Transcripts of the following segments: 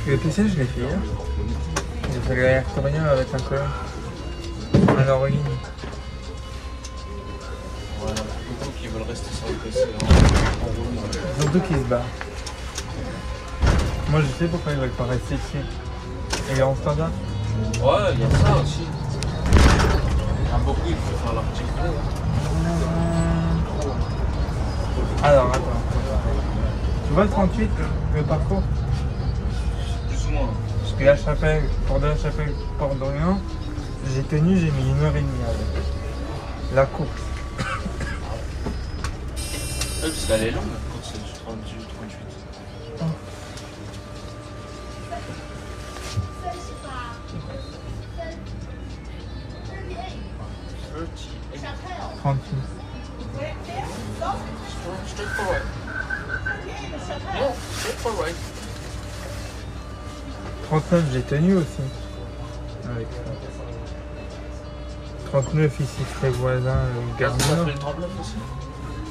Le PC, je l'ai fait hier. J'ai fait le rectorien avec un collègue. En ligne. Ouais, beaucoup qui veulent rester sur le PC en roulement. Surtout qu'ils se barrent. Moi, je sais pourquoi ils veulent pas rester ici. Il est en standard. Ouais, il y a ça aussi. Beaucoup, il faut faire l'article. Alors, attends. Tu vois le 38, le parcours? Plus ou moins. Parce que la chapelle, pour de la chapelle, Port d'Orient, j'ai tenu, j'ai mis 1h30 avec. La course. Ouais, parce qu'elle est longue, quand c'est du 38. Oh. 38. Straight for right. Yeah, straight for right. 39, j'ai tenu aussi. Avec ça. 39 ici, très voisin, Gare du Ça Nord. fait le 39 aussi.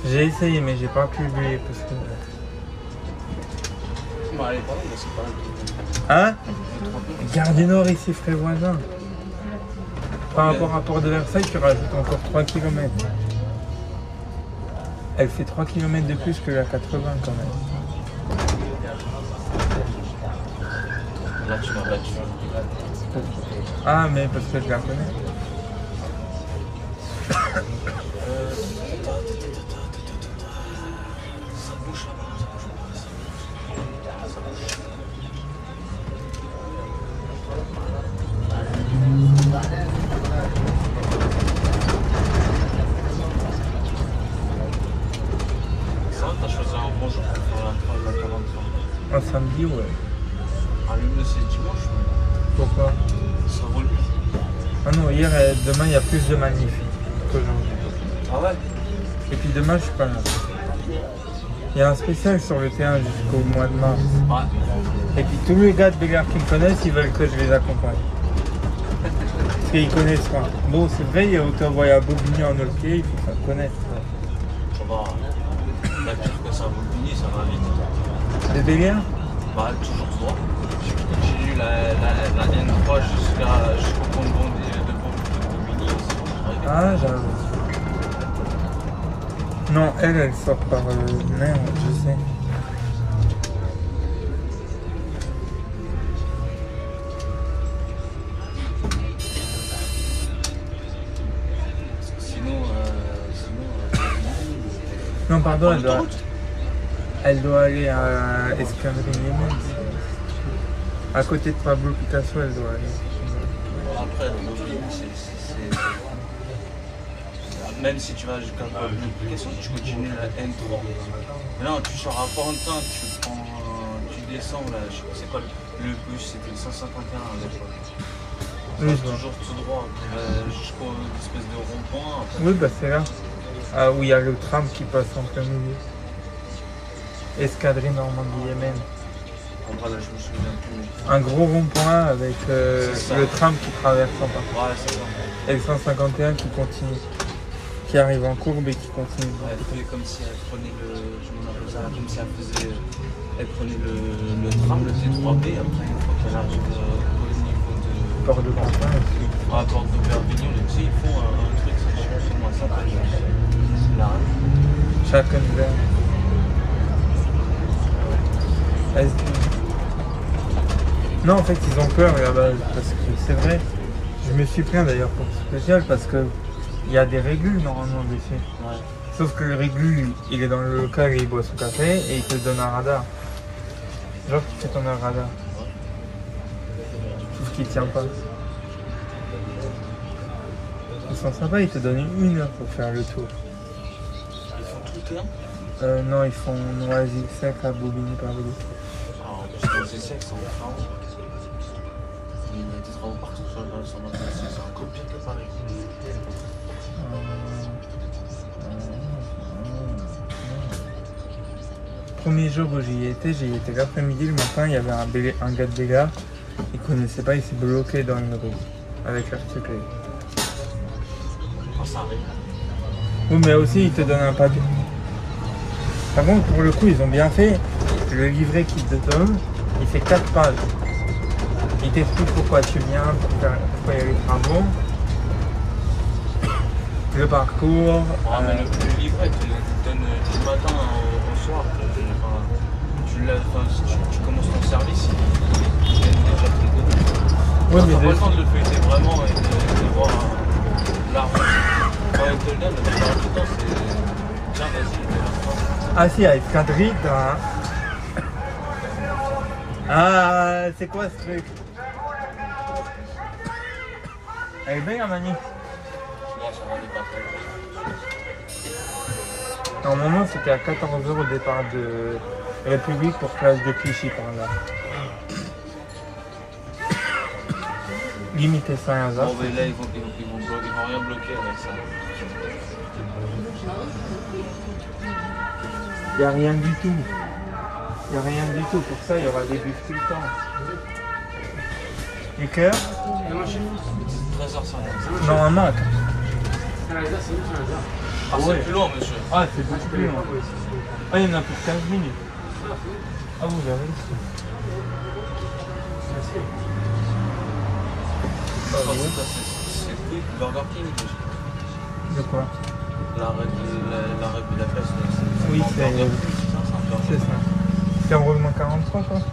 J'ai essayé, mais j'ai pas publié parce que. Bah, elle est pas longue, c'est pas Hein? Gare du Nord ici, frais voisin. Par rapport à Port de Versailles, tu rajoutes encore 3 km. Elle fait 3 km de plus que la 80 quand même. Là, tu l'as battu. Ah, mais parce que je la connais. Ça bouge là-bas. Ça va, t'as choisi un bon jour pour faire la 43. Un samedi, ouais. Ah, le c'est dimanche, mais Pourquoi? ça roule. Ah non, hier, demain, il y a plus de manifs qu'aujourd'hui. Ah ouais? Et puis demain, je suis pas là. Il y a un spécial sur le terrain jusqu'au mois de mars. Ouais. Et puis tous les gars de Bégard qui me connaissent, ils veulent que je les accompagne. Parce qu'ils connaissent pas. Bon, c'est vrai, il y a autant voyer à Bobigny en pied, il faut ça connaître. Ça va. La pire que ça Bobigny, ça va vite. De Bégard? Bah, toujours droit. J'ai eu la N3 jusqu'au pont de Bobigny. Ah, j'avoue. Non, elle sort par merde, je sais. Sinon, Non, pardon, l'autoroute. elle doit aller à Escadrille Yémen. À côté de Pablo Picasso, elle doit aller. Après, Bobigny, c'est. Même si tu vas jusqu'à Pablo Picasso, tu continues la N3. Mais non, tu sors à Pantin, tu descends là, je sais pas c'est quoi le bus, c'était le 151 à l'époque. Oui, je vois. Toujours tout droit, jusqu'au espèce de rond-point. Oui, bah c'est là. Ah, où il y a le tram qui passe en plein milieu. Escadrille Normandie-Yémen. Là, je me souviens plus. Mais... Un gros rond-point avec le tram qui traverse en bas. Ouais, c'est ça. Et le 151 qui continue. Qui arrive en courbe et qui continue. Ouais, elle fait comme si elle prenait le. Je me rappelle ça, comme si elle faisait. Elle prenait le tram, le T3B, après, une fois qu'elle arrive au niveau de. Port de Pantin aussi. À Porte de Perpignan, tu sais, ils font un truc, je sais plus comment ça s'appelle. C'est la Chacunvert. Non, en fait, ils ont peur là-bas, parce que c'est vrai. Je me suis plaint d'ailleurs pour ce spécial parce que il y a des régules normalement dessus. Ouais. Sauf que le régule, il est dans le local et il boit son café et il te donne un radar. Genre, tu fais ton radar. Sauf qu'il tient pas. Ils sont sympas, ils te donnent 1 heure pour faire le tour. Ils font tout le terrain? Non, ils font Noisy-le-Sec à Bobigny-Paris. Alors, en plus, les essais, c'est en France. Il y a des travaux partout sur notre essai, c'est encore pire que Paris. Premier jour où j'y étais l'après-midi, le matin, il y avait un gars de Bégard, il connaissait pas, il s'est bloqué dans une rue, avec l'article. Quand ça arrive. Oui, mais aussi, il te donne un papier. Par contre, pour le coup, ils ont bien fait, le livret qu'ils te donnent, Il fait 4 pages. Il t'explique pourquoi tu viens, pourquoi il y a les travaux, le parcours. Mais le livret, tu le donnes du matin au soir. Tu commences ton service, il vient déjà te le donner. Ouais, T'as pas mais le temps de le feuilleter vraiment et de voir l'arbre. Quand il te le donne, la plupart du temps, c'est tiens, vas-y, ah si, à Escadrille, t'as un... Ah, c'est quoi ce truc? Elle est belle la manif. Moi, ça va aller pas trop. Normalement, c'était à 14 h au départ de République pour place de Clichy par là. Limité 5 à Bon, mais là, ils vont rien bloquer avec ça. Il n'y a rien du tout. Il n'y a rien du tout. Pour ça, il y aura des bus tout le temps. Et que 13h50. normalement, Ah, c'est plus long, monsieur. ah, c'est beaucoup plus long. Ah, il y en a pour 15 minutes. Ah, vous avez ici. C'est quick, Burger King. De quoi? La place. Oui, c'est un burger. c'est ça. C'est en roulement 43, quoi. Ouais.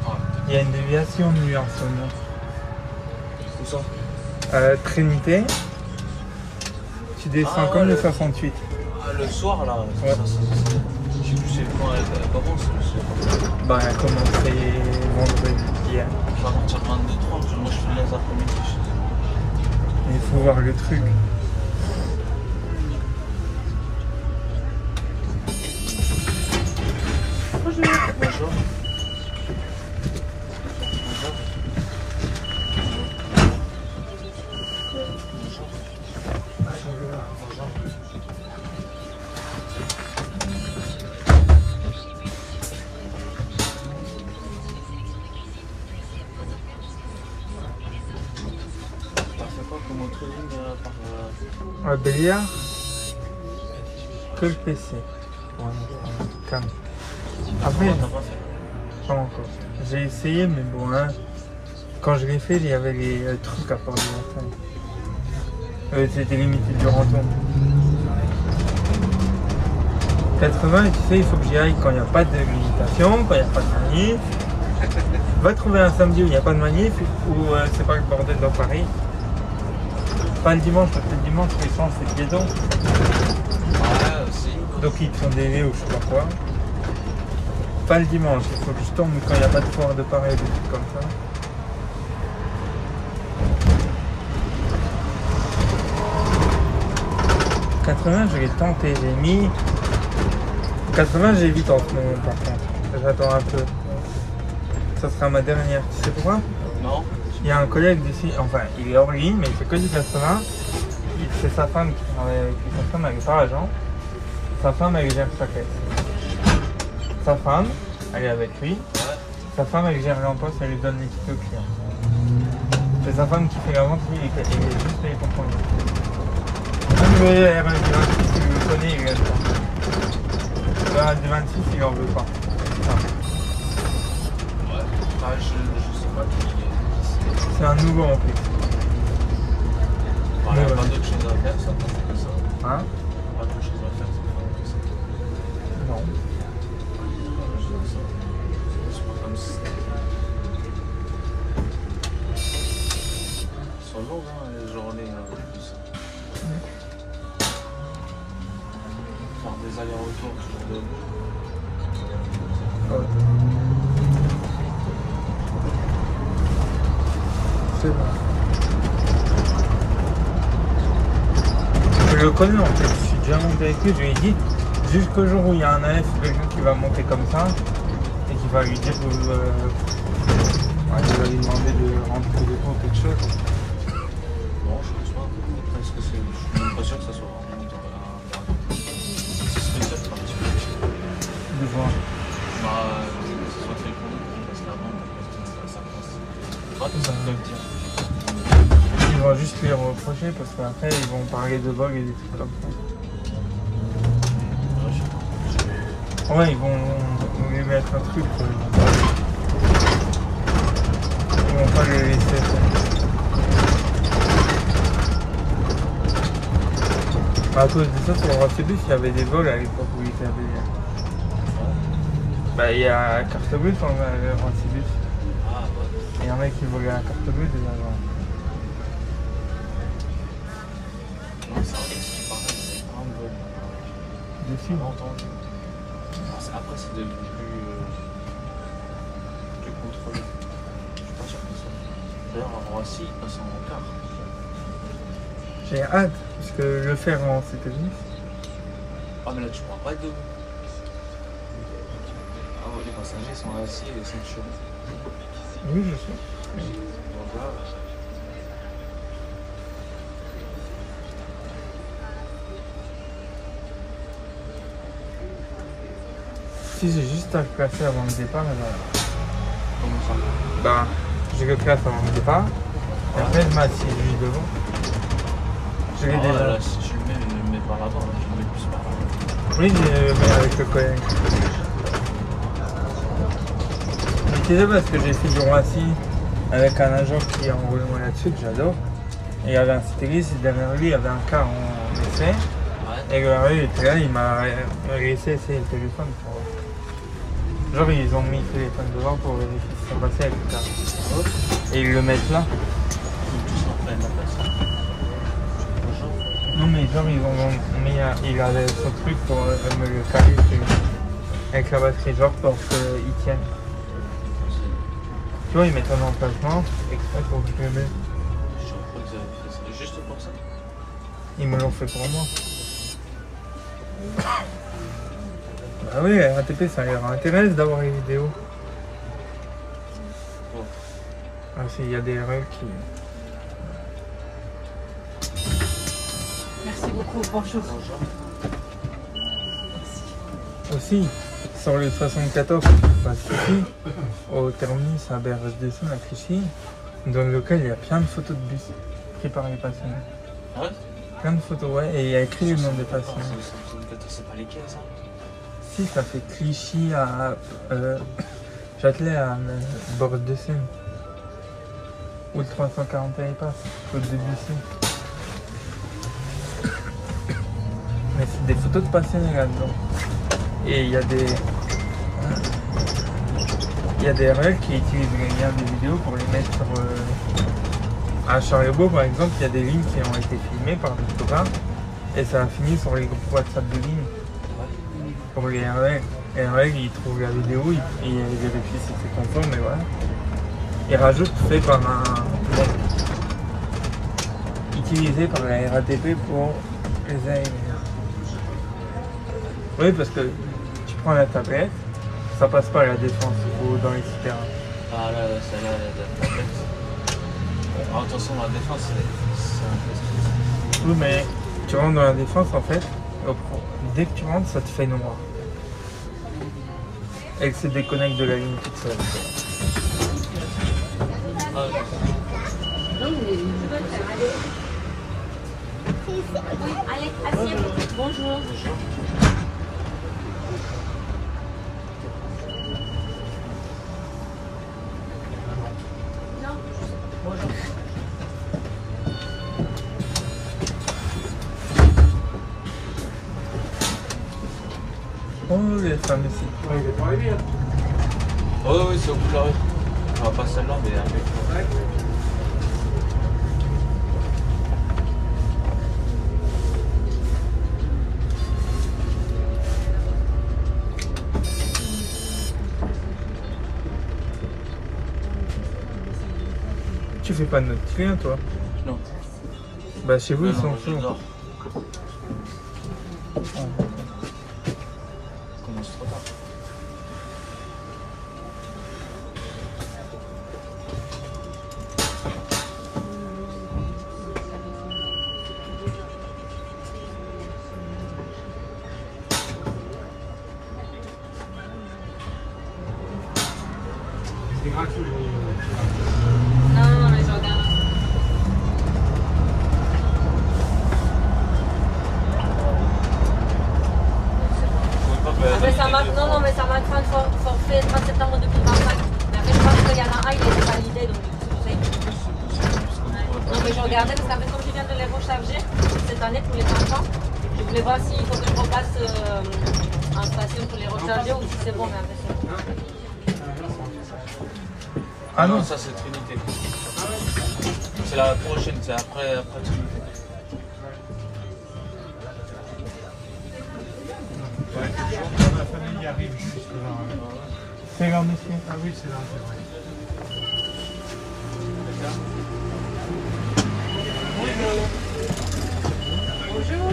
Il y a une déviation de nuit en ce moment. Où ça? Trinité. Tu descends comme le 68. Ah, le soir, là. Ouais. Je sais plus c'est quand elle commence. Bah, elle a commencé vendredi hier. Je vais partir 22h30. Moi, je fais les après-midi. Il faut voir le truc. Bonjour. Bonjour. Béliard, que le PC. Ouais, calme. Après, T'as pas fait? pas encore. J'ai essayé, mais bon, hein, quand je l'ai fait, il y avait les trucs à part de l'ensemble. C'était limité du renton. 80, tu sais, il faut que j'y aille quand il n'y a pas de limitation, quand il n'y a pas de manif. Va trouver un samedi où il n'y a pas de manif, où c'est pas le bordel dans Paris. Pas le dimanche, parce que le dimanche, les sens, c'est piéton. Ouais, aussi. Donc ils te font des nez ou je sais pas quoi. Pas le dimanche, il faut que je tombe quand il n'y a pas de foire de Paris, des trucs comme ça. « 80, je l'ai tenté, j'ai mis... 80, j'évite en ce moment par contre. J'attends un peu. Ça sera ma dernière. Tu sais pourquoi? Non? Il y a un collègue d'ici, enfin il est hors ligne, mais il fait que du 80. C'est sa femme qui travaille avec lui. Sa femme elle est pas agent. Sa femme elle gère sa caisse. Sa femme, elle est avec lui. Ouais. Sa femme elle gère l'emploi, elle lui donne les tickets aux clients. C'est sa femme qui fait la vente, lui il est juste payé pour conduire. Même le RE26, il le connaît, il l'aime pas. Le RE26, il en veut pas. Ouais. Ah, je sais pas qui C'est un nouveau en plus. il n'y a pas d'autre chose à faire, ça pas que ça. Hein? Pas d'autre chose à faire, c'est pas que ça. Non. C'est pas comme ça. Ils sont longues, hein, les journées. Faire des allers-retours toujours de Ouais. C'est bon. Je le connais en fait, je suis déjà monté avec lui, je lui ai dit jusqu'au jour où il y a un AF, quelqu'un qui va monter comme ça et qui va lui dire il va lui demander de rentrer des comptes quelque chose. Non, je pense pas. Après, est-ce que c'est. Je suis même pas sûr que ça soit vraiment dans la. Ce serait peut-être particulier. De voir. Bah, que ce soit fait pour nous, qu'on passe la vente, ça passe. Pas tout ça peut le dire. Ils vont juste lui reprocher parce qu'après ils vont parler de vol et des trucs comme ça. Ouais, je sais pas. Ouais, ils vont lui mettre un truc. À cause de ça, sur le Racibus, il y avait des vols à l'époque où il était avait. Bah, il y a carte bleue sur le Racibus. Ah, ouais. Il y en a qui volaient à carte bleue déjà. Non, c'est un ex qui parlait, il y avait plein de vols. Dessus. J'ai pas entendu. Après, c'est devenu plus contrôlé. Je suis pas sûr que ça. D'ailleurs, à Roissy, il passe en quart. J'ai hâte, parce que le faire en États-Unis. Ah, mais là, tu prends pas de. Ah, ouais, les passagers sont assis et sont chauds. Oui, je sais. Donc là. Si j'ai juste à le classer avant le départ, alors. Comment ça? Bah, je le classe avant le départ. Et après, je m'assieds juste devant. Je l'ai déjà. Là, si tu le mets, ne le mets pas là-bas, tu le mets plus par là. Oui, je le mets avec le collègue. C'est parce que j'ai fait du Roissy avec un agent qui est en roulement là-dessus, que j'adore. Et il y avait un styliste, et derrière lui, il y avait un cas en essai. Ouais. Et le gars, il était là, il m'a laissé essayer le téléphone. Genre, ils ont mis le téléphone devant pour vérifier ce qui s'est passé avec le cas. Et ils le mettent là. Non, mais genre, ils ont mis, il avait son truc pour me le caler avec la batterie, genre pour qu'il tienne. Tu vois, ils mettent un emplacement exprès pour que je le mette. Je crois que vous avez fait ça juste pour ça. Ils me l'ont fait pour moi. Bah oui, RATP, ça leur intéresse d'avoir les vidéos. Oh. Ah, il y a des règles qui... Merci beaucoup, bonjour. Aussi, sur le 74, passe ici, au terminus à BRSDC, à Clichy, dans lequel il y a plein de photos de bus pris par les patients. Ah ouais? Plein de photos, ouais, et il y a écrit le nom des patients. C'est pas lesquels ça? Si, ça fait Clichy à Châtelet à bord de Seine. Où le 341 passe, au début ici. Mais c'est des photos de patients là-dedans. Et il y a des RL qui utilisent les liens des vidéos pour les mettre sur... À Charles-Beau, par exemple, il y a des lignes qui ont été filmées par des photographes et ça a fini sur les groupes WhatsApp de lignes. Pour les RL. Les RL, ils trouvent la vidéo, ils vérifient si c'est conforme, mais voilà. Ils rajoutent fait par un... utilisé par la RATP pour les aéroports. Oui, parce que tu prends la tablette, ça passe pas à la défense ou dans les souterrains. Ah là, celle-là, la tablette. Ah, attention, la défense, c'est un peu... Oui, mais tu rentres dans la défense en fait, dès que tu rentres, ça te fait noir. Elle se déconnecte de la ligne toute seule. Ah, Allez, asseyez-vous. Bonjour. Oh, les femmes ici. oh oui, c'est au bout de la rue. On va pas celle-là, mais après. Tu fais pas de notre client, toi? Non. Bah, chez vous, Non, ils sont non, je chauds. dors. Commence trop tard. C'est gratuit. Non, mais je regarde. Après, ça marque, non, mais ça marque fin de forfait 3 septembre 2025. Mais après, je pense qu'il y en a un, il a été validé, donc c'est pour ça qu'il... Non, mais je regardais parce qu'après, comme je viens de les recharger cette année pour les enfants, je voulais voir s'il faut que je repasse en station pour les recharger ou si c'est bon, mais après c'est bon. Ah non, ça c'est Trinité. C'est la prochaine, c'est après Trinité. Ouais, ma famille arrive juste là. c'est là, monsieur. Ah oui, c'est là, c'est vrai. Bonjour.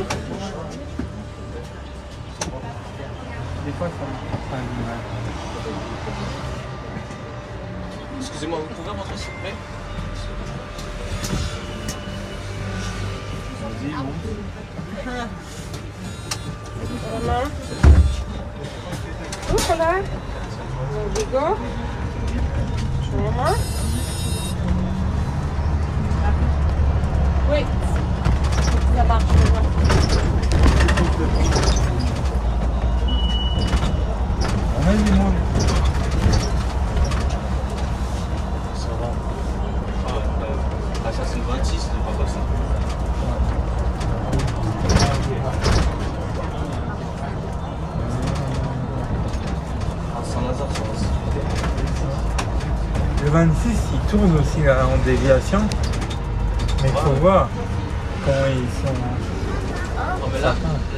Des fois, ça me dit mal. Excusez-moi, vous pouvez rentrer s'il vous plaît? Vas-y, monte. Hola. Hola. Rodrigo. Maman. Oui, ça marche maintenant. On a du monde. Ça va. Ah, ça c'est le 26, c'est pas comme ça. Ah, Saint-Lazare, ça va. Le 26, il tourne aussi là, en déviation. Mais il faut Ouais. voir comment ils sont. Oh, mais là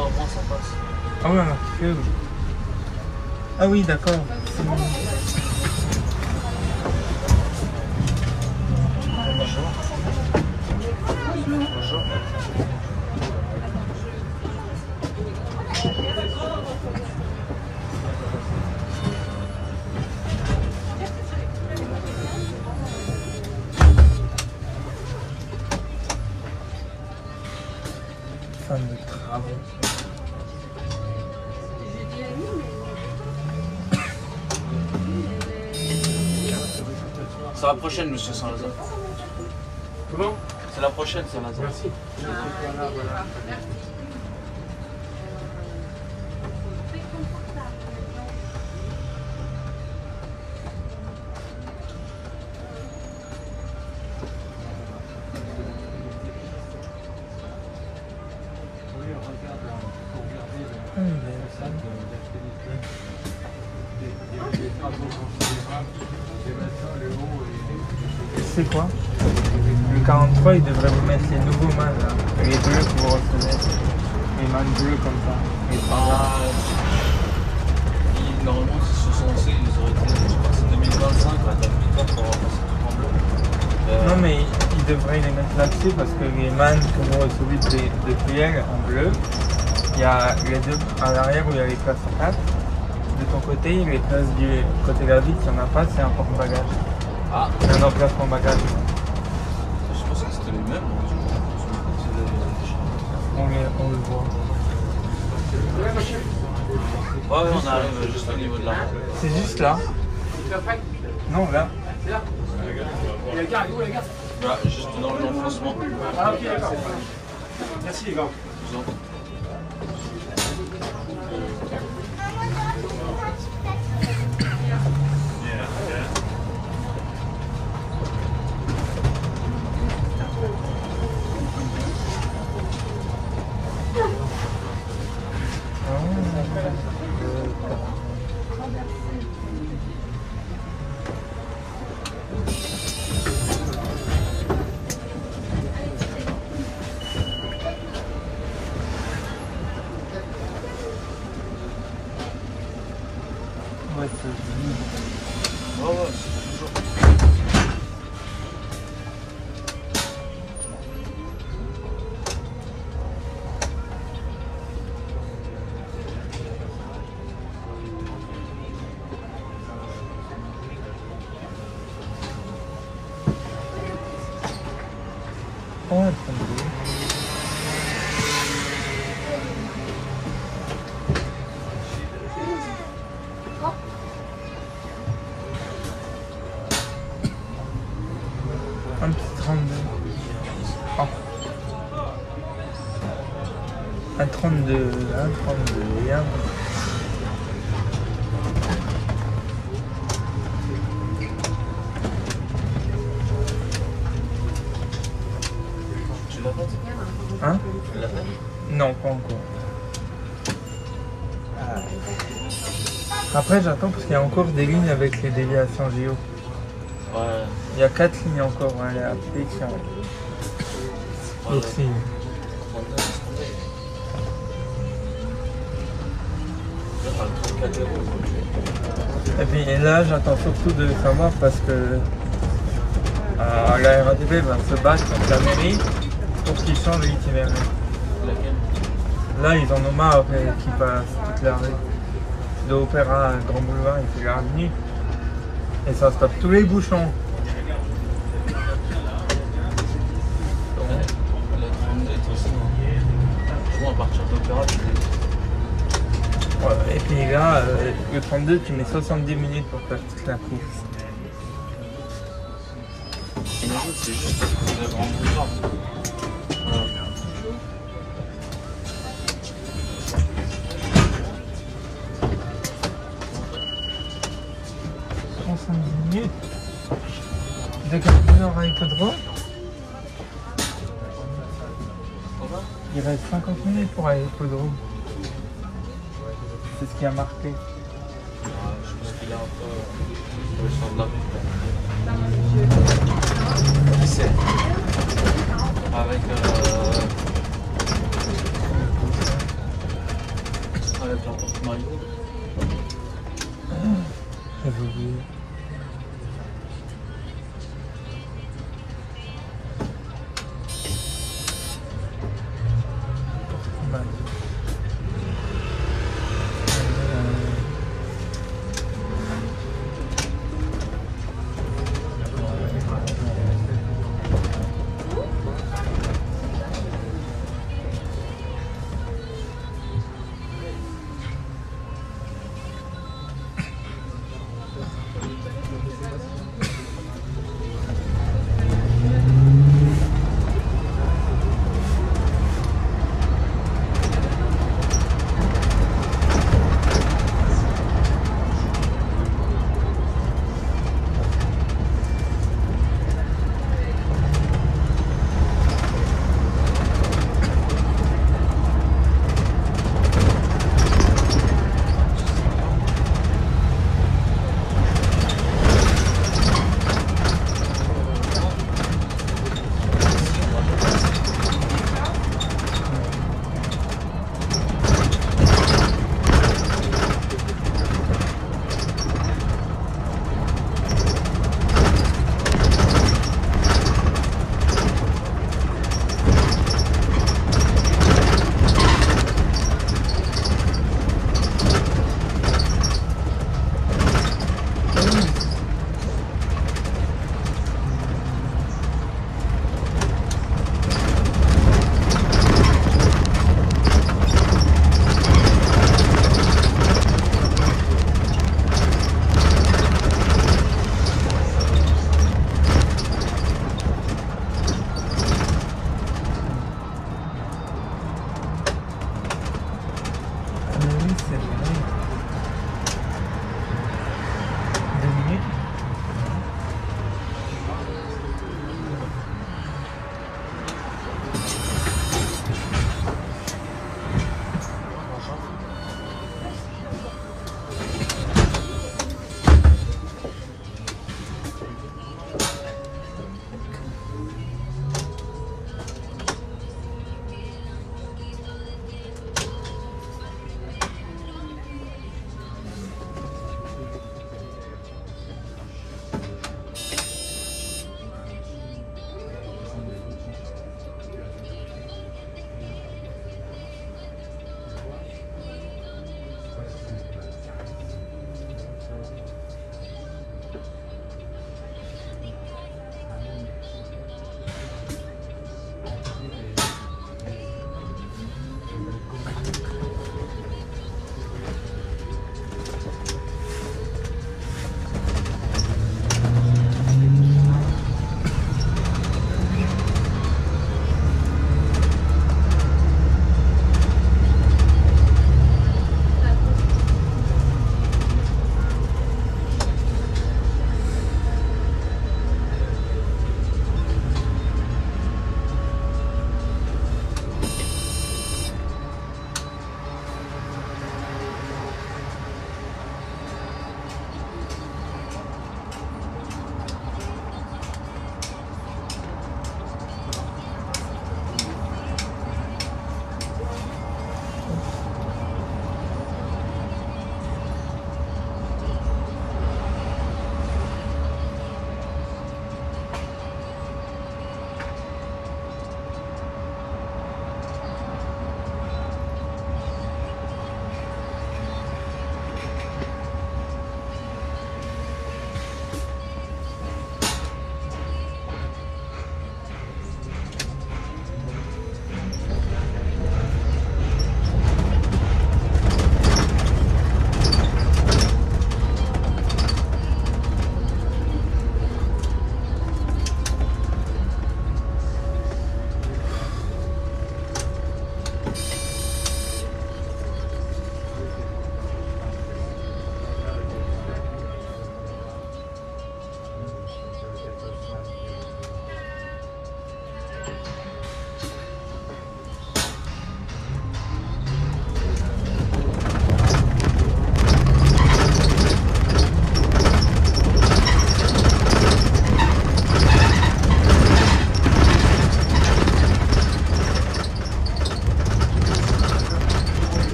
au moins ça passe. Ah ouais, marqué que oui. Ah oui, d'accord. C'est bon. Bonjour. Bonjour. Fin de travaux. C'est la prochaine, monsieur Saint-Lazare. Comment? C'est la prochaine, Saint-Lazare. Merci. Voilà, voilà. Oui, regarde, faut regarder Ah, mais le sac des travaux considérables. Et maintenant, le haut est... c'est quoi? Le 43, il devrait vous mettre les nouveaux man là. Les bleus que vous recevez. Les man bleus comme ça. Les standards. Normalement, si ce sont censés, ils auraient été, je crois que c'est 2025, là, t'as plus de temps pour avoir passé tout en bleu. Non mais il devrait les mettre là-dessus parce que les man que vous recevez depuis elle en bleu, il y a les deux à l'arrière où il y a les places à 4. De ton côté, les places du côté de la vitre, il n'y en a pas, c'est un porte-bagages. Ah, Il y a un emplacement bagage. je pense que c'était les mêmes. On le voit. Ouais, on arrive juste au niveau de là. C'est juste là. Non, là. Voilà, juste dans l'enfoncement. Ah, ok, d'accord. Merci, les gars. Je vous en prie. Ouais, c'est Ouais, ouais, c'est toujours. Oh, attendez. Un petit 32. Oh. Un 32, un 32 et un. Tu l'as fait? Hein? Tu l'as fait? Non, pas encore. Après, j'attends parce qu'il y a encore des lignes avec les déviations JO. Ouais. Il y a 4 lignes encore à aller appeler qui ont. Voilà. Aussi. Et puis et là, j'attends surtout de savoir parce que la RATP va se battre contre la mairie pour qu'ils changent l'itinéraire. Laquelle? Là, ils en ont marre qu'ils passent toute la rue. De Opéra à Grand Boulevard, il fait l'avenue. Et ça stoppe tous les bouchons. La 32 aussi. Bon, à partir d'Opéra, tu fais. Ouais, et puis là, le 32, tu mets 70 minutes pour faire toute la course. Et les autres, c'est juste le Grand Boulevard. Voilà. 70 minutes. De quelle heure à l'hippodrome? Il reste 50 minutes pour aller à l'hippodrome. C'est ce qui a marqué. Ouais, je pense qu'il est un peu le centre de la ville. C'est avec l'emporte-maillot. J'avais oublié.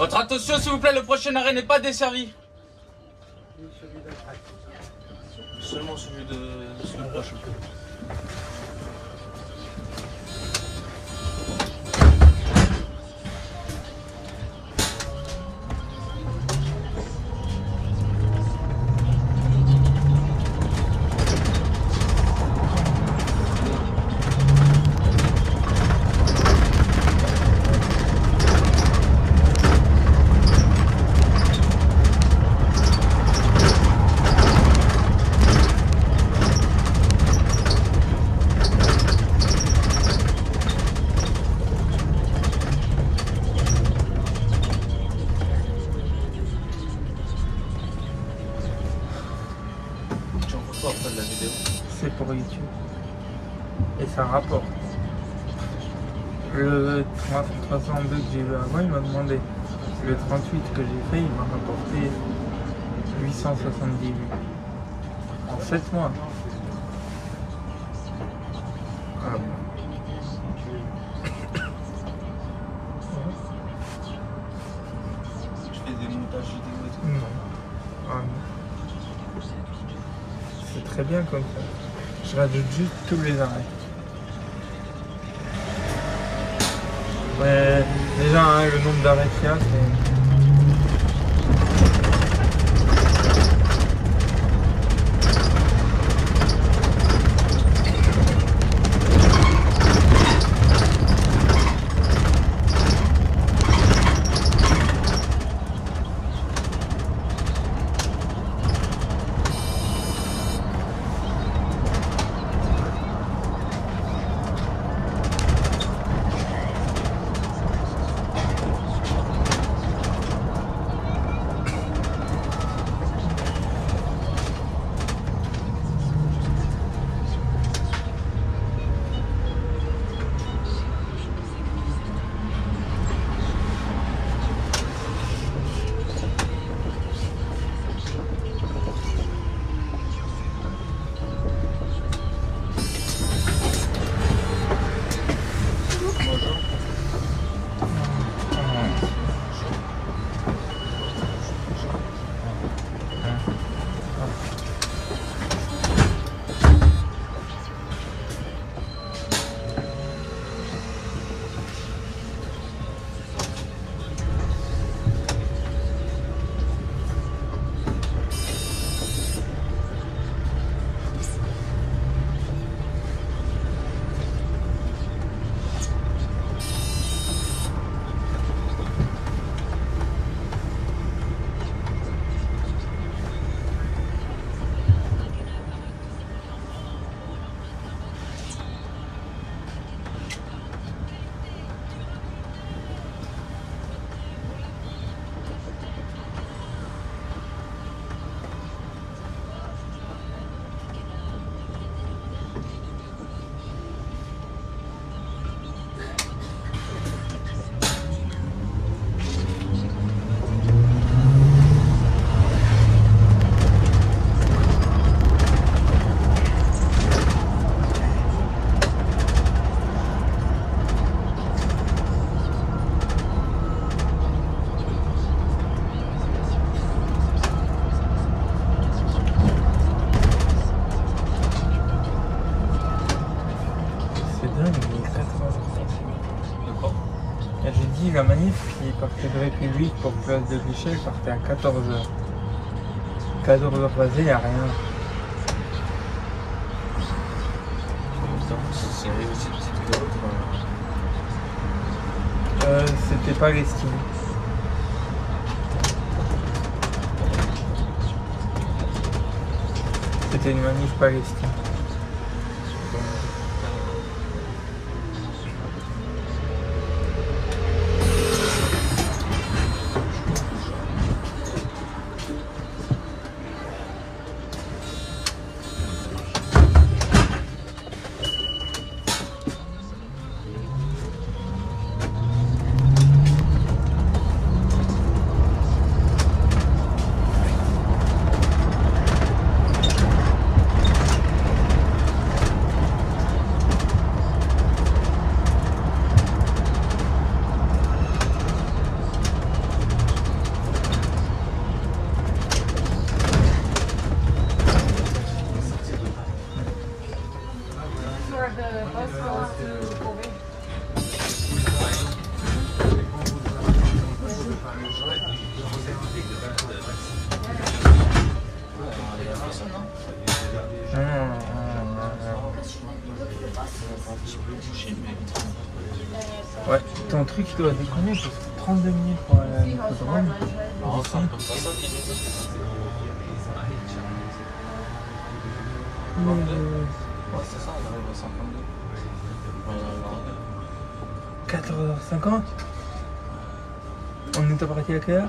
Votre attention s'il vous plaît, le prochain arrêt n'est pas desservi. Seulement celui de celui prochain. C'est pour YouTube. Et ça rapporte. Le 302 que j'ai eu avant, il m'a demandé. Le 38 que j'ai fait, il m'a rapporté 870 vues. En 7 mois. Ah. Tu fais des montages vidéo et tout? Non. Ah, non. C'est très bien comme ça. Je rajoute juste tous les arrêts. Ouais, déjà, hein, le nombre d'arrêts qu'il y a, c'est... La manif qui partait de République pour place de Vichy, elle partait à 14h. 14h passées, il n'y a rien. C'est aussi petite que l'autre. C'était Palestine. C'était une manif Palestine. mais vite fait. Ouais, ton truc il doit déconner parce que 32 minutes pour aller à l'hippodrome. Non, c'est un peu pas ça qui est. Ouais, c'est ça, on arrive à 52. Ouais, 14h50. On est parti à quelle heure?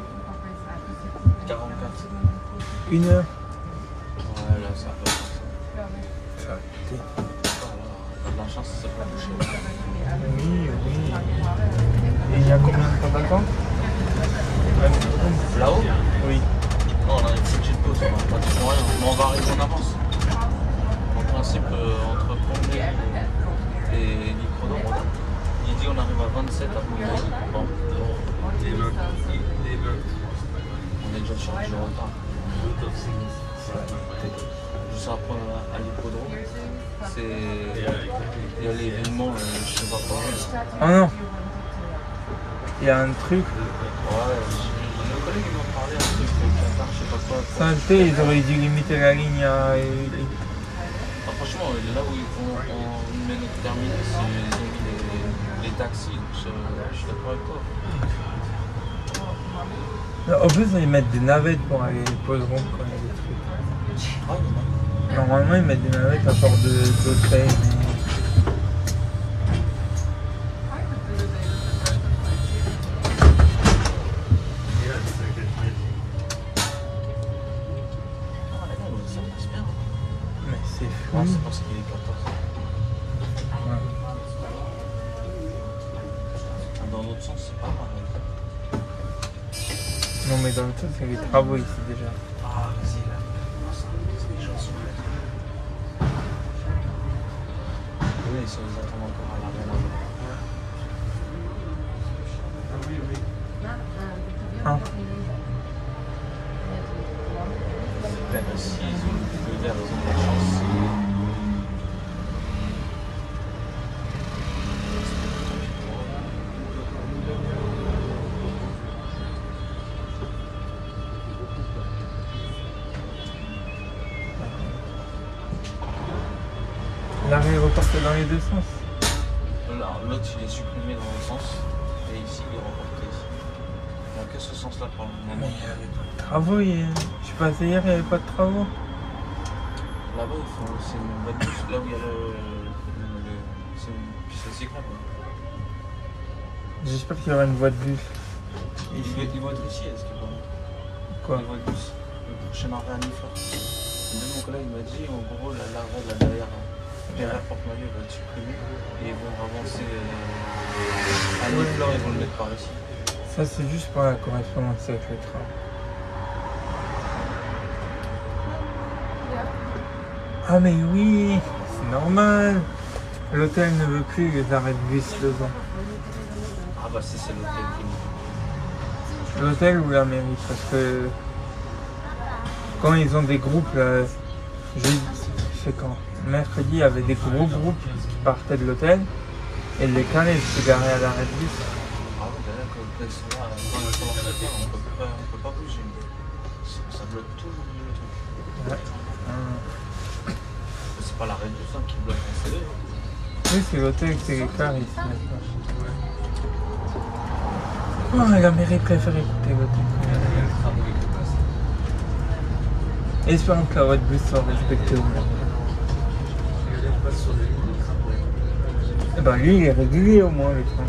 44. 1 heure. Ouais, là, c'est un peu ça. Ça, t'es- T'as de la chance, c'est pas bouché. Oui, oui. Et il y a combien de temps d'attente? Là-haut? Oui. Non, on a une petite pause, on va pas dire rien. Mais on va arriver en avance. En principe, entre Pongé et l'hippodrome, il dit on arrive à 27 à Pongé. Bon, on est déjà chargé de retard. Juste après à l'hippodrome, il y a l'événement, je sais pas quoi. Oh non. Il y a un truc. Ouais, nos collègues ils m'ont parlé un truc de Qatar, je sais pas quoi. Saleté, ils auraient dû limiter la ligne à. Ah, franchement, là où on met notre terminus, ils ont mis les taxis. Je suis d'accord avec toi. En plus, ils mettent des navettes pour aller pause ronde quand il y a des trucs. Ah, il y en a. Normalement, ils mettent des navettes à part d'hôtel. Ça passe bien. Mais c'est fou. Non, c'est parce qu'il est 14. Ouais. Dans l'autre sens, c'est pas mal. Non, mais dans le sens, il y a les travaux ici déjà. Ah, vas-y, là. Les gens sont là. Oui, ils nous attendent encore à l'arène. Hein? S'ils ont le verre, ils ont de la chance. L'arrêt est reporté dans les deux sens. L'autre, il est supprimé dans le sens, et ici, il est reporté ici. Il n'y a que ce sens-là pour le Mais moment. il n'y avait pas de travaux. Je suis passé hier, il n'y avait pas de travaux. Là-bas, c'est une bonne bus, là où il y a c'est une piste cyclable. J'espère qu'il y aura une voie de bus. Ils vont être ici, est-ce qu'il va? Quoi? Les voies de bus, le prochain arrêt à Nifa. Mon collègue m'a dit, en gros, l'arrêt là derrière Porte-Maillot va être supprimé et ils vont avancer à Niflore, ils vont le mettre par ici. Ça, c'est juste pour la correspondance avec le train. Ah, mais oui, c'est normal. L'hôtel ne veut plus les arrêts de bus devant. Ah bah si, c'est l'hôtel qui me... L'hôtel ou la mairie, parce que quand ils ont des groupes, là, c'est quand mercredi, il y avait des gros groupes qui partaient de l'hôtel et les carrés se garaient à l'arrêt de bus. Ah oui, d'ailleurs, quand ils sont là, quand ils sont en retard, on peut pas bouger. Ça bloque tout le truc. Ouais. C'est pas l'arrêt de bus qui bloque un CD. Oui, c'est l'hôtel, c'est les cars ici maintenant. Oh, la mairie préfère écouter l'hôtel. Espérons que la voie de bus soit respectée au moins. Eh ben lui, il est régulier au moins, le train.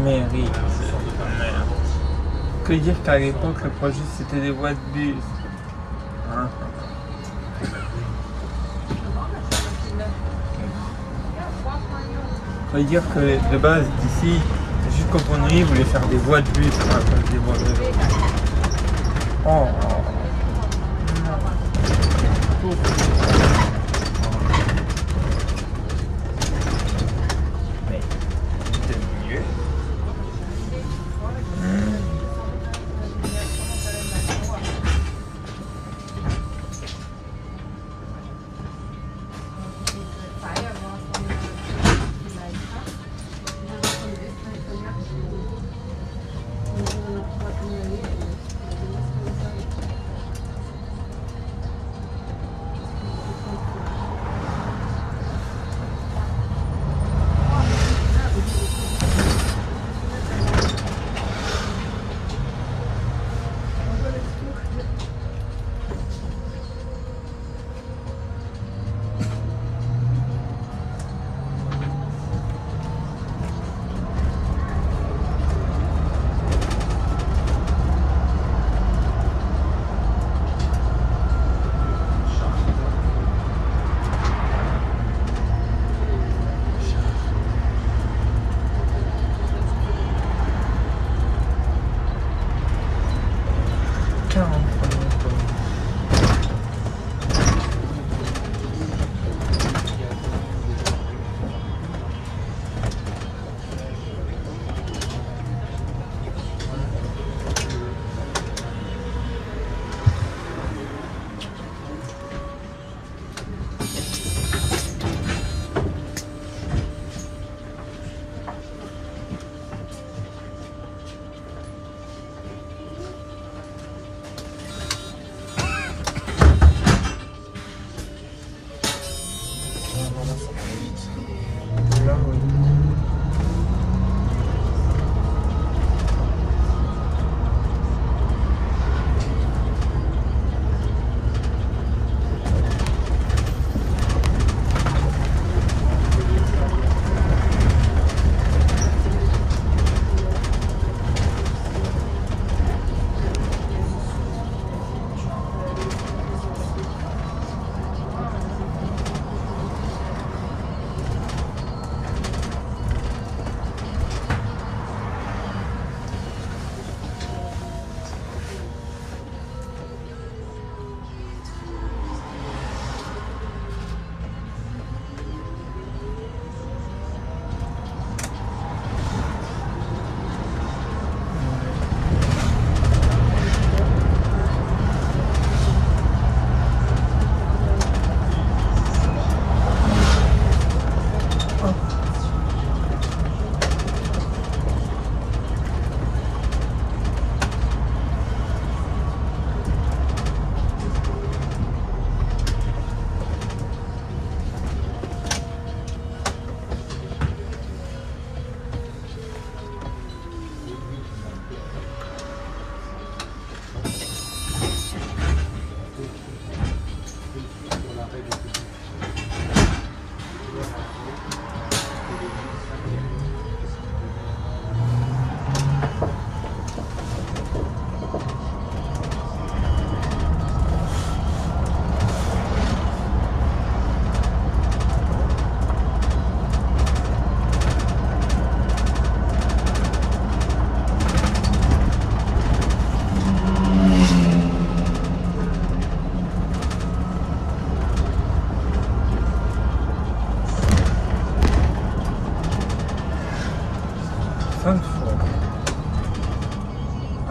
Mairie. Que dire qu'à l'époque, le projet c'était des voies de bus. Hein? Que dire que de base, d'ici, jusqu'au Pont-Nuit, ils voulaient faire des voies de bus à la place des voies de vélo. Oh.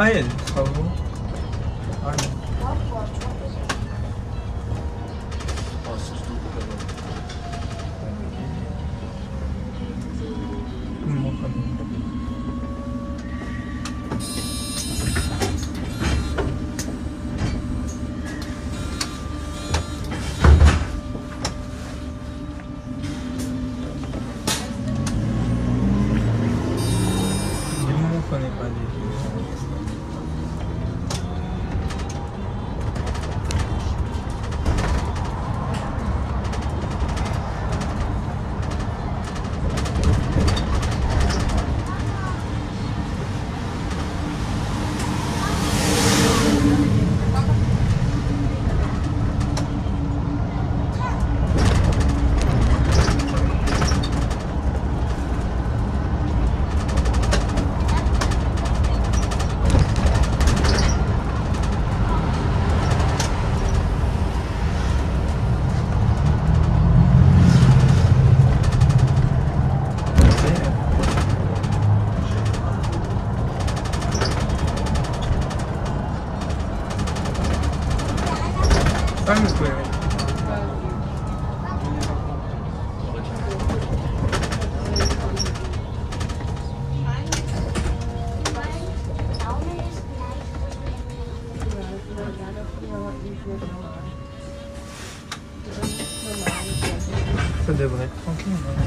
Ah, il y a des travaux. Ah, non. Oh, c'est surtout pour le qu'on n'est pas des ça devrait être tranquille. Hein.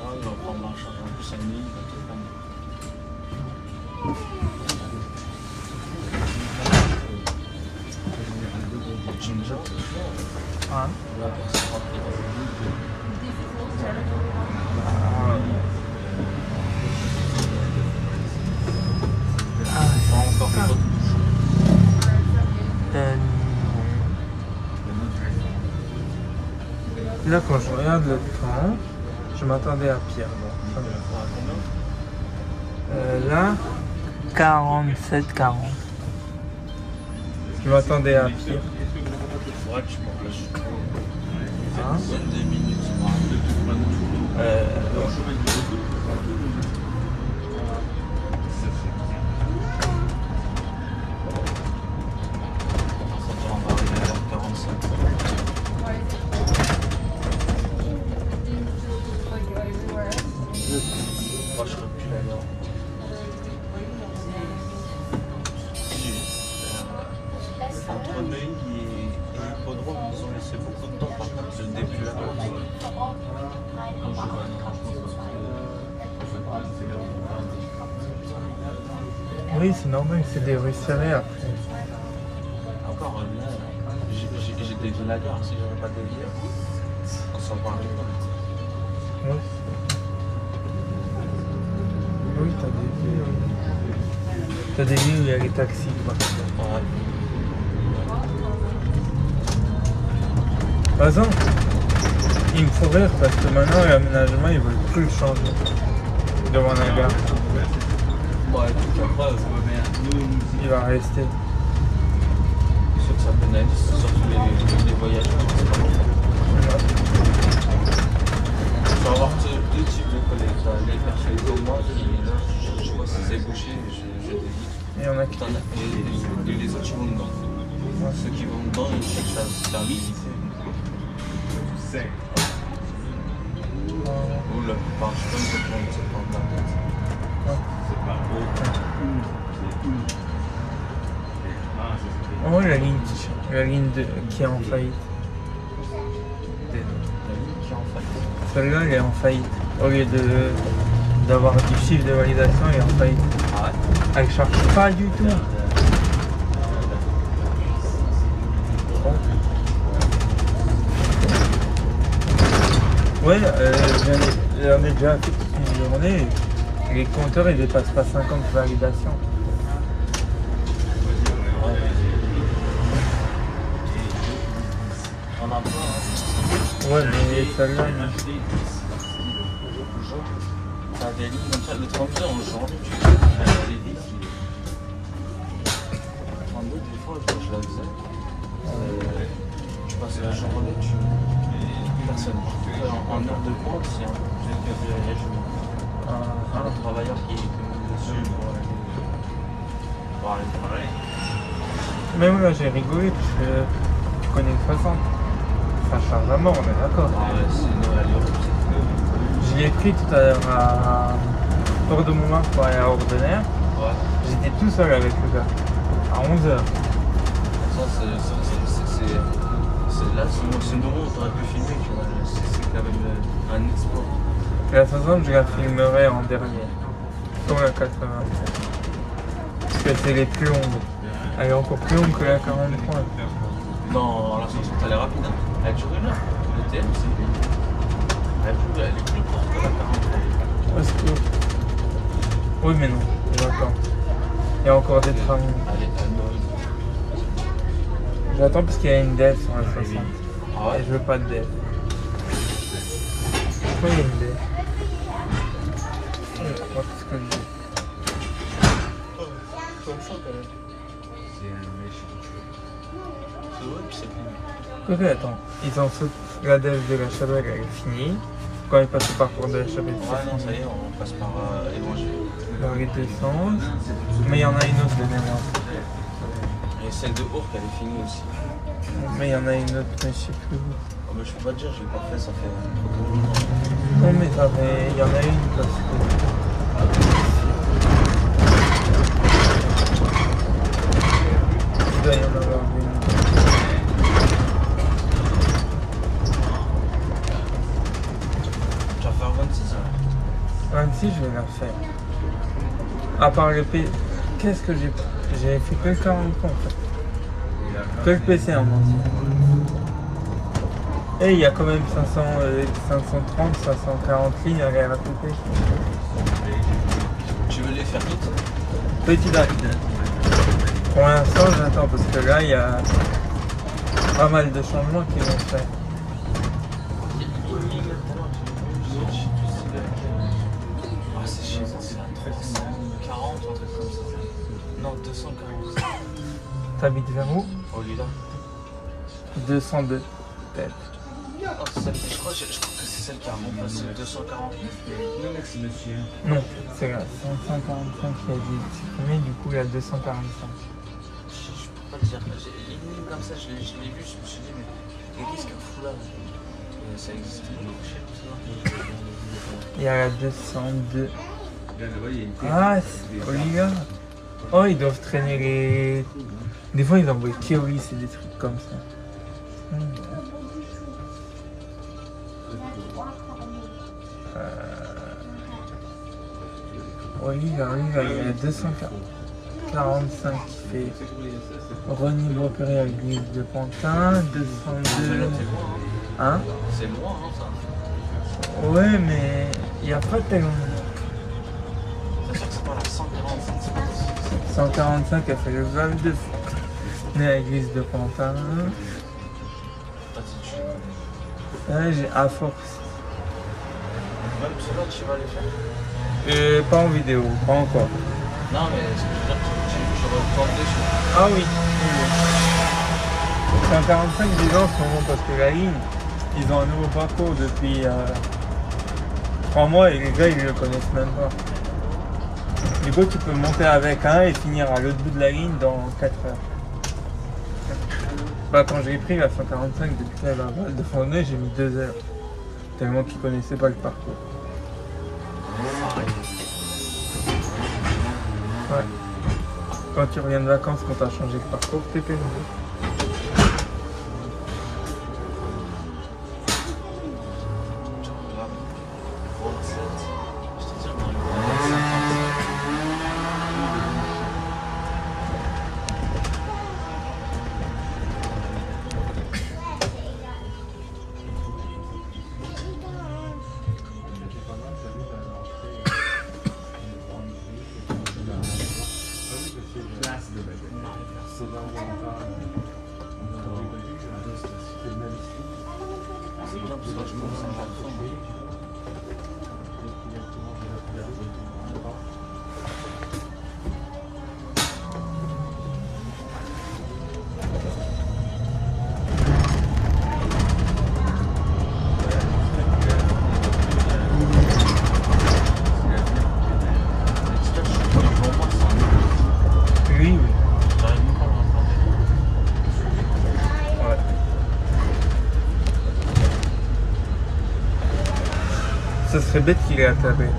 Ouais, il va prendre en charge un peu sa nuit, il va tout prendre. Ginger. Ah. Là, c'est rempli dans le lit. Pas encore fait votre bouche. Là, quand je regarde le temps, je m'attendais à pire. Bon, là, 47-40. Je m'attendais à pire. Ouais, tu m'en Hein? 22 minutes, on va arriver à l'heure 45. Moi, je serai plus là. Entre Neuilly et l'hippodrome, ils ont laissé beaucoup de temps par contre le début de la course. Oui, c'est normal, c'est des rues serrées après. Encore là, j'ai dévié la gare si j'avais pas dévié. On s'en va arriver. Oui, oui, t'as des villes. T'as des villes où il y a les taxis, quoi. Ouais. De toute façon, il me faut rire parce que maintenant l'aménagement ils veulent plus le changer devant la gare. Ouais, tout après, Il va rester. c'est sûr que ça pénalise, surtout les voyageurs. C'est pas bon. Il faut avoir deux types de collègues. Les personnes comme moi qui, là, je vois si c'est bouché, je dévie. Et on a T'en as- et les autres qui vont dedans. Ceux qui vont dedans, ils cherchent à se faire limiter. Ou la plupart du temps, ils vont se prendre la tête. Oh, la ligne qui est en faillite. La ligne qui est en faillite. Celle-là, elle est en faillite. Au lieu d'avoir du chiffre de validation, elle est en faillite. Ah ouais? Elle ne charge pas du tout. Ouais, j'en ai déjà fait toute une journée. Les compteurs ils dépassent pas 50 validations. On a pas, hein. Ouais, mais celle-là, non. T'as des lignes comme ça, le 32 en journée, tu fais des lignes. Le 32, des fois, je la faisais. Tu passes la journée, personne. En heure de compte, c'est un travailleur qui est dessus pour aller travailler. Même là, j'ai rigolé parce que tu connais le 60. Ça charge à mort, on est d'accord. Ah ouais, c'est Noël Europe. Je l'ai pris tout à l'heure à Port de Montmartre pour aller à Ordener. Ouais. J'étais tout seul avec le gars. À 11h. Là, c'est le moment où tu aurais pu filmer, tu vois. C'est quand même un exploit. La 60, je la filmerai en dernier. Comme la 80. Parce que c'est les plus longues. Elle est encore plus longue que la 43. Non, la 60, elle est rapide. Hein. Elle dure 1 heure. Le TM, c'est. Elle est plus courte que la 43. Ouais, c'est cool. Oui, mais non. J'attends. Il y a encore des trains. Allez, J'attends parce qu'il y a une dev sur la 60. ah ouais. Et je veux pas de dev. Pourquoi il y a une dev? Je crois que c'est ce que je dis. Comme ça, quand même. C'est vrai, puis c'est plus. Ok, attends. Ils ont sauté la dev de la Chabelle, elle est finie. Quand ils passent au parcours de la Chabelle, Ouais, non, ça y est, on passe par Évangile. leur les descendre. Mais il y en a une autre de mémoire. Et celle de Ourcq, elle est finie aussi. Mais il y en a une autre, mais je sais plus où. Oh, mais je peux pas te dire, je l'ai pas fait, ça fait trop longtemps. Non, mais ça fait. Il y en a une parce que. Il doit y en avoir une. Tu vas faire 26 hein. 26, je vais la faire. À part le P. Qu'est-ce que j'ai. J'ai fait que le 40 en fait. Que le PC en entier. Et il y a quand même 530, 540 lignes à les rattraper. Tu veux les faire toutes? Petit rapide. Pour l'instant, j'attends parce que là, il y a pas mal de changements qui vont se faire. Ah, c'est chez eux, c'est à 340, un truc comme ça. Non, 240. T'habites vers où? Au Lila. 202, peut-être. Oh, je crois que c'est celle qui a remplacé le 249. Non, merci monsieur. Non, c'est là, 545 qui a été supprimé, du coup, il y a 245. Je peux pas te dire. Une ligne comme ça, je l'ai vu, je me suis dit, mais qu'est-ce qu'un fout là? Ça existe pas, je sais pas. Il y a la 202. Là-bas, il y a une tête. Ah, Olivia. Oh, ils doivent traîner les. Des fois, ils envoient Kéolis et des trucs comme ça. Olivia, il y a 245 qui fait reniveau opéré à l'église de Pantin, 202. Hein? C'est loin, hein, ça. Ouais, mais il n'y a pas tellement. C'est sûr que c'est pas la 145, c'est pas 145, elle fait le 22. Né à l'église de Pantin. Là, j'ai à force. Même ceux-là, tu vas les faire? Pas en vidéo, pas encore. Non, mais ce que je veux dire, tu reprends dessus. Ah oui. C'est un 45 déjà en ce moment parce que la ligne, ils ont un nouveau parcours depuis 3 mois et les gars ils le connaissent même pas. Du coup tu peux monter avec un et finir à l'autre bout de la ligne dans 4 heures. Bah, quand j'ai pris la 145 depuis la Val de Fontenay, j'ai mis 2 heures. Tellement qu'ils connaissaient pas le parcours. Ouais. Quand tu reviens de vacances, quand t'as changé de parcours, t'es pénible. bien parce que là, je commence à avoir faim. Oui, oui. J'arrive même pas à le rattraper. Ouais. Ça serait bête qu'il ait la tablette.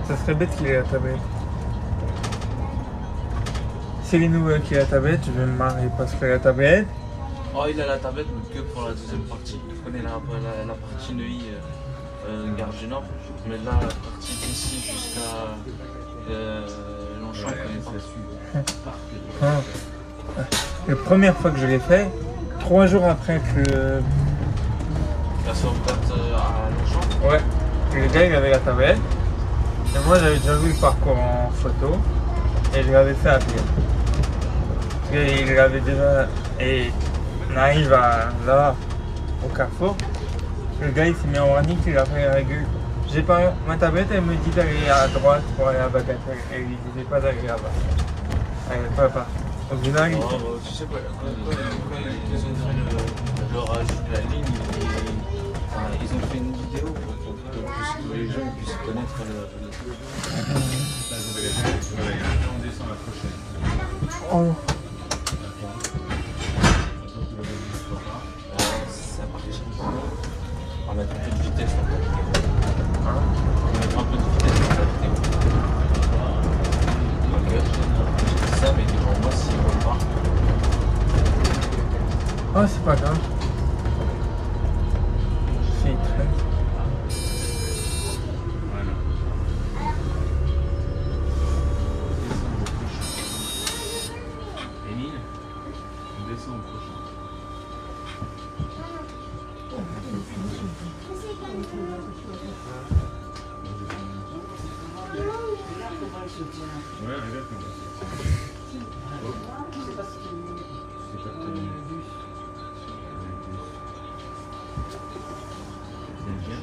Ça serait bête qu'il ait la tablette. C'est les nouvelles qui a la tablette, je vais me marrer parce que la tablette. Oh, il a la tablette, mais que pour la deuxième partie. Je connais la partie Neuilly, Gare du Nord. Mais là, la partie d'ici jusqu'à Longchamp, je connais pas. Hein. La première fois que je l'ai fait, 3 jours après que La sauvegarde à Longchamp. ouais, le gars il avait la tablette. Et moi j'avais déjà vu le parcours en photo et je l'avais fait à pied. Et il l'avait déjà. Et on arrive là, au carrefour. Le gars il s'est mis en warning, il a fait la règle. J'ai pas ma tablette, elle me dit d'aller à droite pour aller à Bagatelle. Elle lui disait pas d'aller là-bas. Elle pas pas. Au final, Oh, bah, tu sais quoi, quand ils ont fait la ligne, ils ont fait une vidéo pour que les gens puissent connaître le. On descend la prochaine. oh, Ça partit. On va mettre un peu de vitesse dans la vidéo. On va mettre un peu de vitesse dans la vidéo. Ok, j'ai dit ça, mais devant moi, s'ils ne veulent pas. oh c'est pas grave. C'est très. Voilà. Émile, on descend au prochain. Ouais, exactement. C'est pas terminé. C'est bien.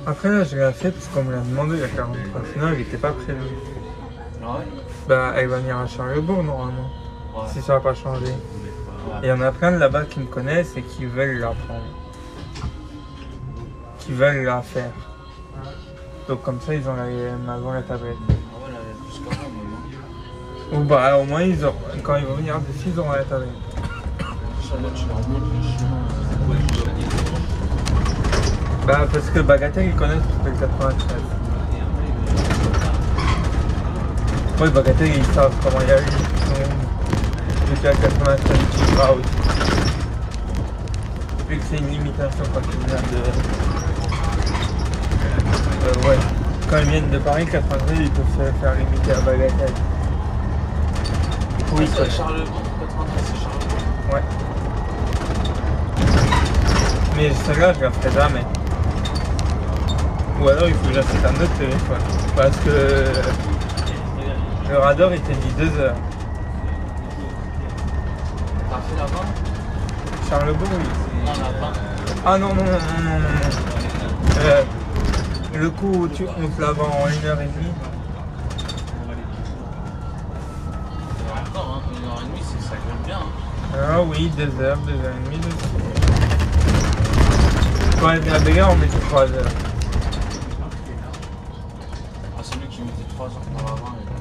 Après là je l'ai fait parce qu'on me l'a demandé il y a 43. Sinon elle n'était pas prévue. Ah ouais? Bah elle va venir à Charlebourg normalement. Ouais. Si ça va pas changer. Et il y en a plein de là-bas qui me connaissent et qui veulent la prendre. Qui veulent la faire. Donc comme ça ils ont avant la tablette. Ah ouais, là, plus qu'avant, moi. Ou bah au moins ils auront, quand ils vont venir dessus ils auront la tablette. Charlotte, tu leur montres le chemin. Bah parce que Bagatelle ils connaissent parce que le 93. Oui Bagatelle ils savent comment y aller. Depuis la 93 tu vas aussi. Vu que c'est une limitation quand ils viennent de. Ouais. Quand ils viennent de Paris 93 ils peuvent se faire limiter à Bagatelle. Oui, c'est Charlebourg, 93, c'est Charlebourg. Ouais. Mais celle-là, je la ferai jamais. Ou alors, il faut que j'achète un autre téléphone. Parce que le radar était dit 2 heures. T'as fait là-bas? Charlebourg, oui. Non, là-bas. Ah non, non, non, non, non, non. Le coup où on te la vend en 1h30. Encore, hein, 1h30, ça gueule bien. Hein. Ah oui, 2 heures, 2h30, 2 heures. Quand elle vient à Béguin, on mettait 3 heures. Ah, celui qui mettait 3 heures par avant, il avait.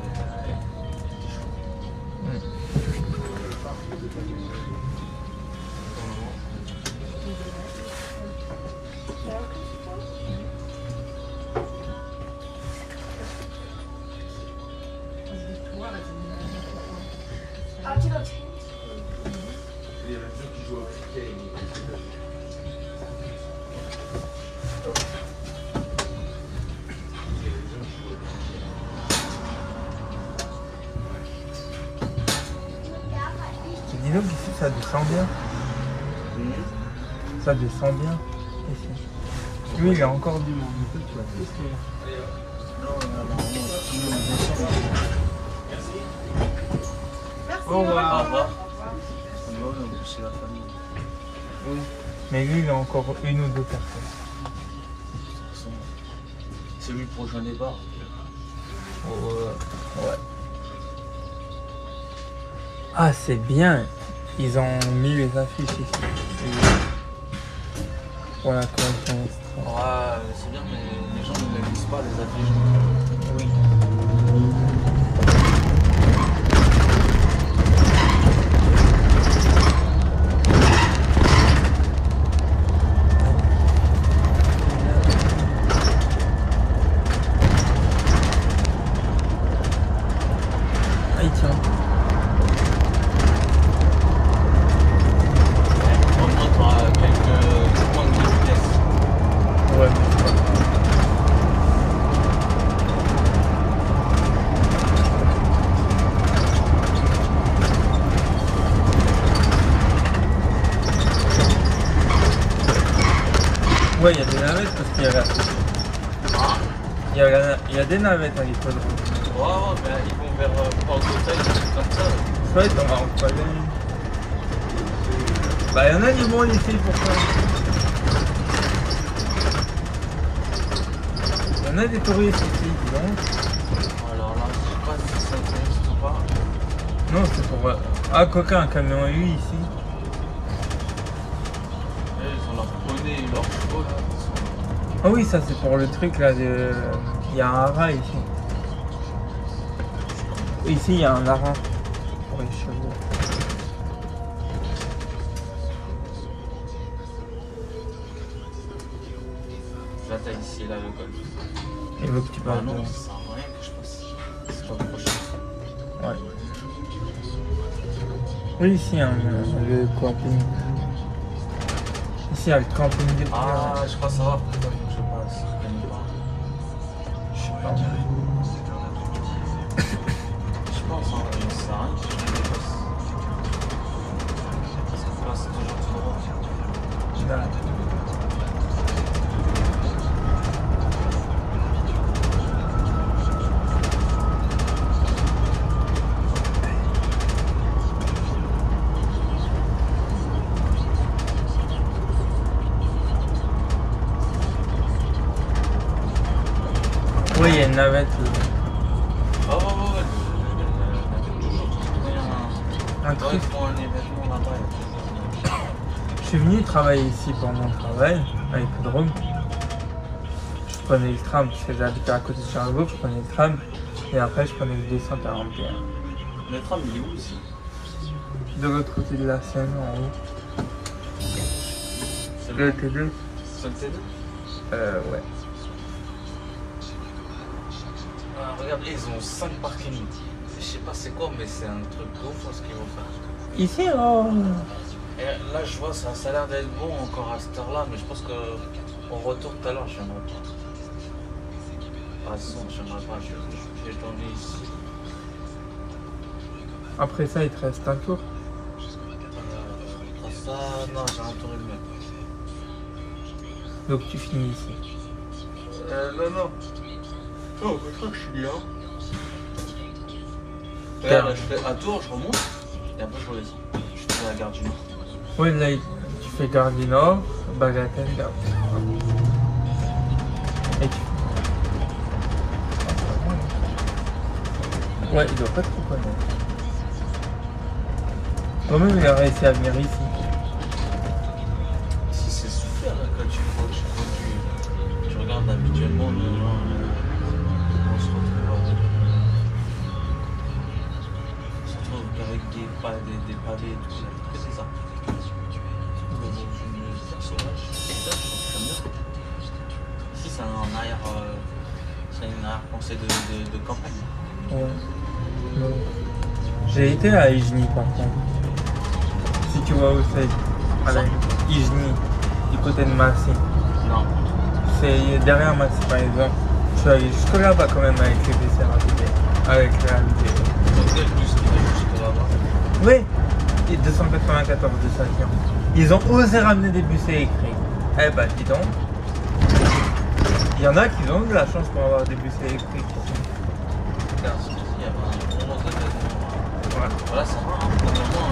Il y a des gens qui jouent au cricket. Dis donc ici ça descend bien. Ça descend bien ici. Lui il a encore du monde. Toi, tu vas tester. Au revoir. Au revoir. On va chez la famille. Oui. Mais lui, il a encore une ou deux personnes. C'est lui le prochain départ. Ouais. Ah, c'est bien. Ils ont mis les affiches ici. Pour la convention extra. Ouais, c'est bien, mais les gens ne les lisent pas, les affiches. Oui. Ah, il tient. On montre quelques points de vitesse. Ouais, mais c'est pas grave. Ouais, il y a des navettes parce qu'il y a la... Il y a des navettes à l'hippodrome. Ouais, mais ils vont vers Port d'Hôtel, des trucs comme ça. Ouais, t'en vas en croiser. Bah, il y en a qui vont ici pour ça. Il y en a des touristes ici, dis donc. Alors là, je sais pas si ça existe ou pas. Non, c'est pour... Ah, coquin, un camion U ici. Et ils ont leur poney et leurs chevaux là. Ah oui, ça c'est pour le truc là de... Il y a un haras ici. Ici, il y a un haras pour les chevaux. Là, t'as ici là le golf. Il veut que tu Ah parles non, de... ça sert à rien que je fasse. C'est pas prochain. Ouais. Oui, ici, hein, le camping. Ici, il y a le camping de Ah, je crois savoir pourquoi je passe. je sais pas. Je pense, hein, j'en sais rien. Je passe. Parce que là, c'est toujours tout droit. Là. Oui, il y a une navette. Ah ouais, toujours. Un truc. Ils font un événement là-bas. Je suis venu travailler ici pour mon travail, à l'hippodrome. Je prenais le tram, parce que j'habitais à côté de Charlevaux, je prenais le tram. Et après, je prenais le 241. Le tram, il est où ici? De l'autre côté de la Seine, en haut. C'est Le T2 C'est le T2? Ouais. Ah, regarde, ils ont 5 parkings. Je sais pas c'est quoi, mais c'est un truc de ouf ce qu'ils vont faire. Ici, oh. Et là, je vois, ça a l'air d'être bon encore à cette heure-là, mais je pense qu'on retourne tout à l'heure, j'aimerais pas. Ah, son, j'aimerais pas, j'ai tourné ici. Après ça, il te reste un tour. Ça, non, j'ai un tour et demi. Donc tu finis ici. Non. Oh, je crois que je suis bien. Regarde. Regarde, je fais un tour, je remonte, et après je redescends. Je fais la gare du Nord. Oui, là, tu fais Gare du Nord, Bagatelle, Gare du Nord. Et tu... Ouais, il doit pas trop connaître. Toi-même, il a réussi à venir ici. Si c'est super là, quand tu conduis, tu regardes habituellement les gens, on se retrouve avec des pavés et tout ça. Que c'est ça? Ici c'est un arrière, c'est une arrière-pensée de campagne. Ouais. Non. J'ai été à Igny par contre. Si tu vois où c'est. À la Igny, du côté de Massy. Non. C'est derrière Massy par exemple. Je suis allé jusque là-bas quand même avec les BC rapidés. Avec la vidéo. Donc quel bus qui va jusque là-bas? Oui, et 294 de Saint-Jean. Ils ont osé ramener des bus électriques. Eh bah dis donc. Il y en a qui ont de la chance pour avoir des bus électriques. Putain, il y a vraiment de tête. Ouais. Voilà, ça va. Normalement,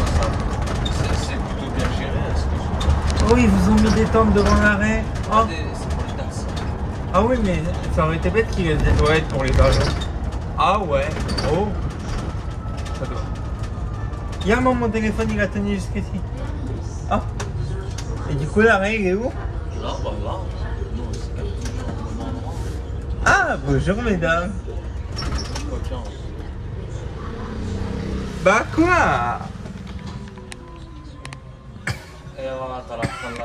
c'est plutôt bien géré. Est-ce que Oh, ils vous ont mis des tentes devant l'arrêt. Oh. c'est pour les taxis. Ah oui, mais ça aurait été bête qu'il doit être pour les agents. Ah ouais. Oh. Ça doit. Hier, mon téléphone, il a tenu jusqu'ici. Ah. Et du coup, l'arrêt, il est où? Là, bah là. Non, c'est quand même toujours au même endroit. Ah, bonjour, mesdames. Quoi, tiens. Bah quoi? Et voilà, t'as la fin de la